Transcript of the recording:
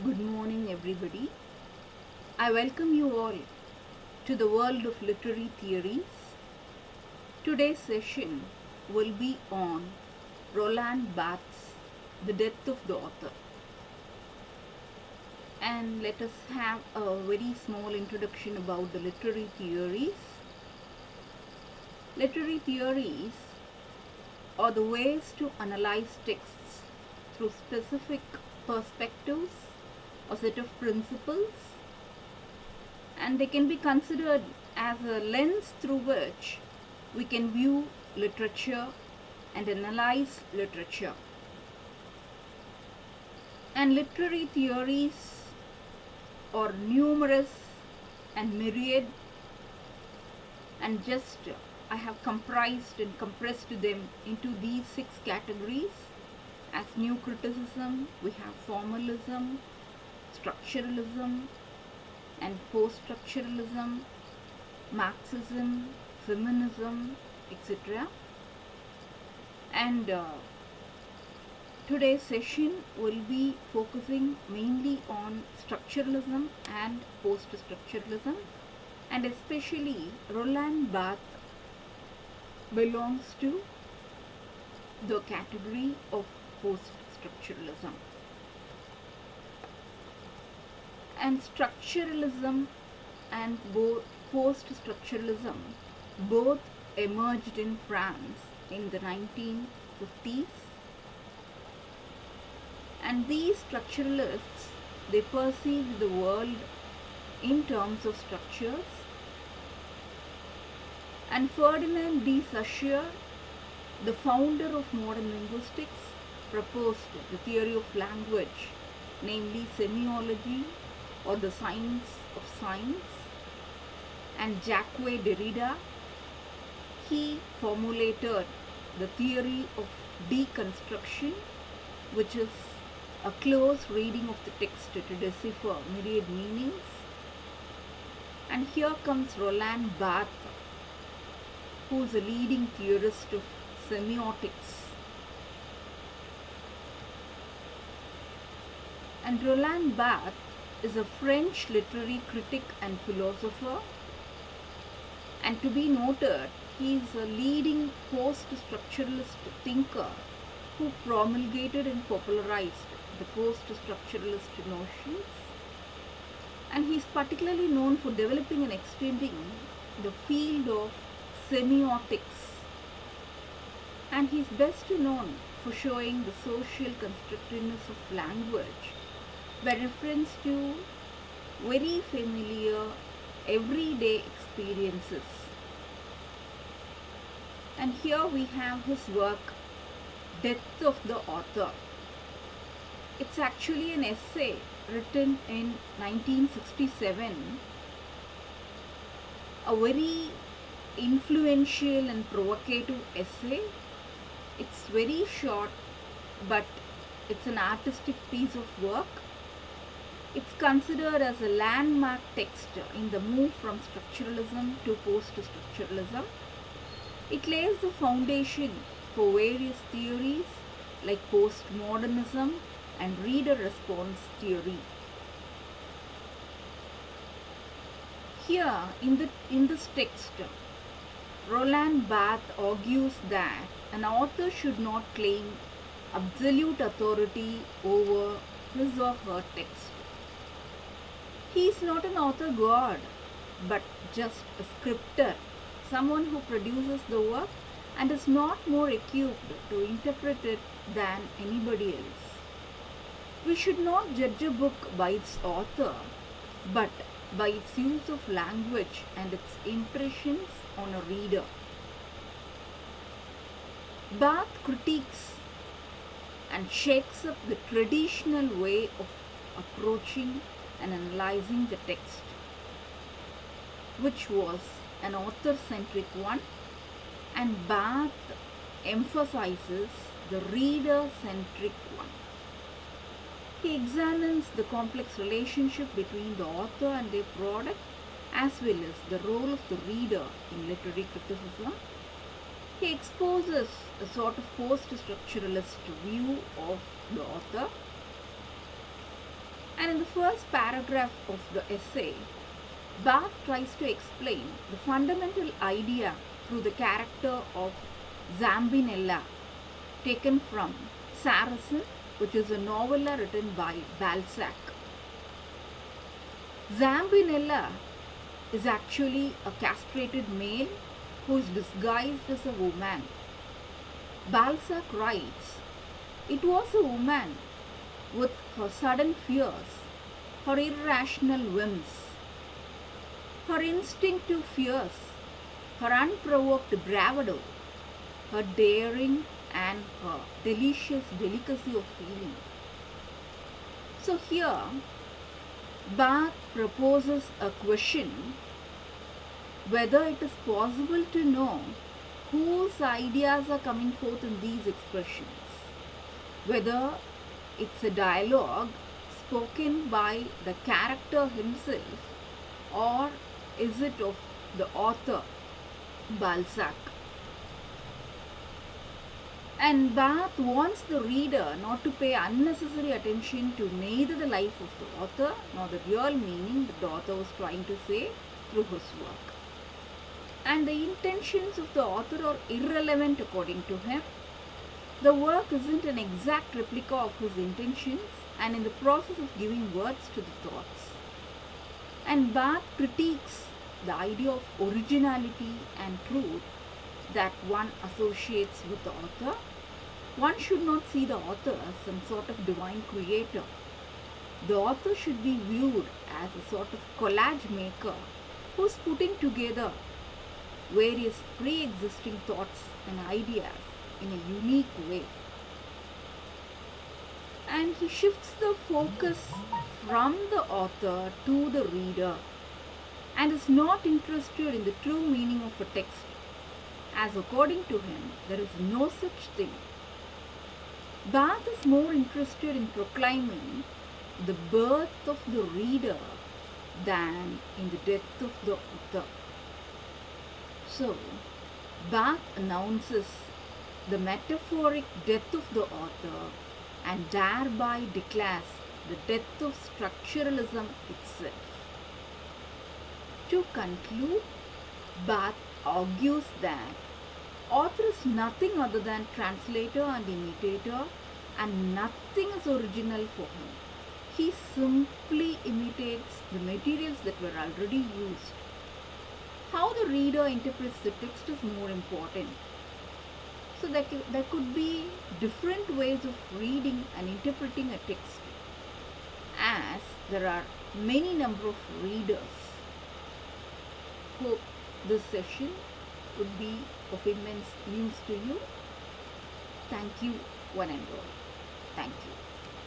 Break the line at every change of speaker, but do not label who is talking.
Good morning, everybody. I welcome you all to the world of literary theories. Today's session will be on Roland Barthes' The Death of the Author. And let us have a very small introduction about the literary theories. Literary theories are the ways to analyze texts through specific perspectives, a set of principles, and they can be considered as a lens through which we can view literature and analyze literature. And literary theories are numerous and myriad, and just I have comprised and compressed them into these 6 categories. As new criticism, we have formalism, structuralism, and post-structuralism, Marxism, feminism, etc. And today's session will be focusing mainly on structuralism and post-structuralism, and especially Roland Barthes belongs to the category of post-structuralism. And structuralism and post-structuralism both emerged in France in the 1950s, and these structuralists, they perceived the world in terms of structures. And Ferdinand de Saussure, the founder of modern linguistics, proposed the theory of language, namely semiology or the science of science. And Jacques Derrida, he formulated the theory of deconstruction, which is a close reading of the text to decipher myriad meanings. And here comes Roland Barthes, who is a leading theorist of semiotics. And Roland Barthes is a French literary critic and philosopher. And to be noted, he is a leading post-structuralist thinker who promulgated and popularized the post-structuralist notions. And he is particularly known for developing and extending the field of semiotics. And he is best known for showing the social constructiveness of language by reference to very familiar everyday experiences. And here we have his work, Death of the Author. It's actually an essay written in 1967, a very influential and provocative essay. It's very short, but it's an artistic piece of work. It's considered as a landmark text in the move from structuralism to post-structuralism. It lays the foundation for various theories like postmodernism and reader response theory. Here in this text, Roland Barthes argues that an author should not claim absolute authority over his or her text. He is not an author god, but just a scripter, someone who produces the work and is not more equipped to interpret it than anybody else. We should not judge a book by its author, but by its use of language and its impressions on a reader. Barthes critiques and shakes up the traditional way of approaching and analyzing the text, which was an author-centric one, and Barthes emphasizes the reader-centric one. He examines the complex relationship between the author and their product, as well as the role of the reader in literary criticism. He exposes a sort of post-structuralist view of the author. And in the first paragraph of the essay, Barth tries to explain the fundamental idea through the character of Zambinella, taken from Saracen, which is a novella written by Balzac. Zambinella is actually a castrated male who is disguised as a woman. Balzac writes, "It was a woman with her sudden fears, her irrational whims, her instinctive fears, her unprovoked bravado, her daring, and her delicious delicacy of feeling." So here, Barth proposes a question whether it is possible to know whose ideas are coming forth in these expressions, whether it's a dialogue spoken by the character himself, or is it of the author, Balzac. And Barth wants the reader not to pay unnecessary attention to neither the life of the author nor the real meaning that the author was trying to say through his work. And the intentions of the author are irrelevant according to him. The work isn't an exact replica of his intentions, and in the process of giving words to the thoughts. And Barth critiques the idea of originality and truth that one associates with the author. One should not see the author as some sort of divine creator. The author should be viewed as a sort of collage maker who's putting together various pre-existing thoughts and ideas in a unique way. And he shifts the focus from the author to the reader and is not interested in the true meaning of a text, as according to him there is no such thing. Barth is more interested in proclaiming the birth of the reader than in the death of the author. So, Barth announces the metaphoric death of the author and thereby declares the death of structuralism itself. To conclude, Barth argues that author is nothing other than translator and imitator, and nothing is original for him. He simply imitates the materials that were already used. How the reader interprets the text is more important. So there could be different ways of reading and interpreting a text, as there are many number of readers. Hope this session would be of immense use to you. Thank you, one and all. Thank you.